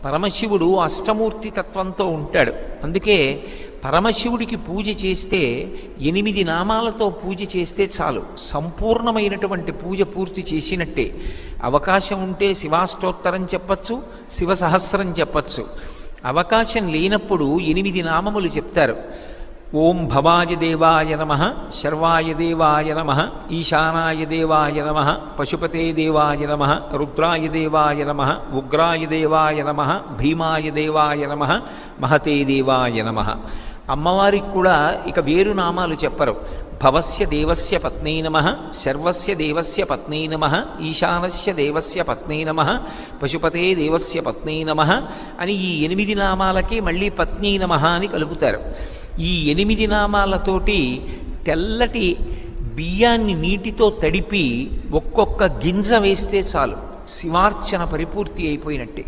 పరమశివుడు అష్టమూర్తి తత్వంతో ఉంటాడు. అందుకే పరమశివుడికి పూజ చేస్తే 8 నామాలతో పూజ చేస్తే చాలు, సంపూర్ణమైనటువంటి పూజ పూర్తి చేసినట్టే. అవకాశం ఉంటే శివాష్టోత్తరం చెప్పచ్చు, శివ సహస్రం చెప్పచ్చు. అవకాశం లేనప్పుడు 8 నామములు చెప్తారు. ఓం భవాయ దేవాయ నమః, శర్వాయ దేవాయ నమః, ఈశానాయ దేవాయ నమః, పశుపతే దేవాయ నమః, రుద్రాయ దేవాయ నమః, ఉగ్రాయ దేవాయ నమః, భీమాయ దేవాయ నమః, మహతే దేవాయ నమః. అమ్మవారికి కూడా ఇక వేరు నామాలు చెప్పరు. భవస్య దేవస్య పత్నే నమః, శర్వస్య దేవస్య పత్నే నమః, ఈశానస్య దేవస్య పత్నే నమః, పశుపతే దేవస్య పత్నే నమః అని ఈ 8 నామాలకి మళ్ళీ పత్నీ నమః అని కలుపుతారు. ఈ 8 నామాలతోటి తెల్లటి బియ్యాన్ని నీటితో తడిపి ఒక్కొక్క గింజ వేస్తే చాలు, శివార్చన పరిపూర్తి అయిపోయినట్టే.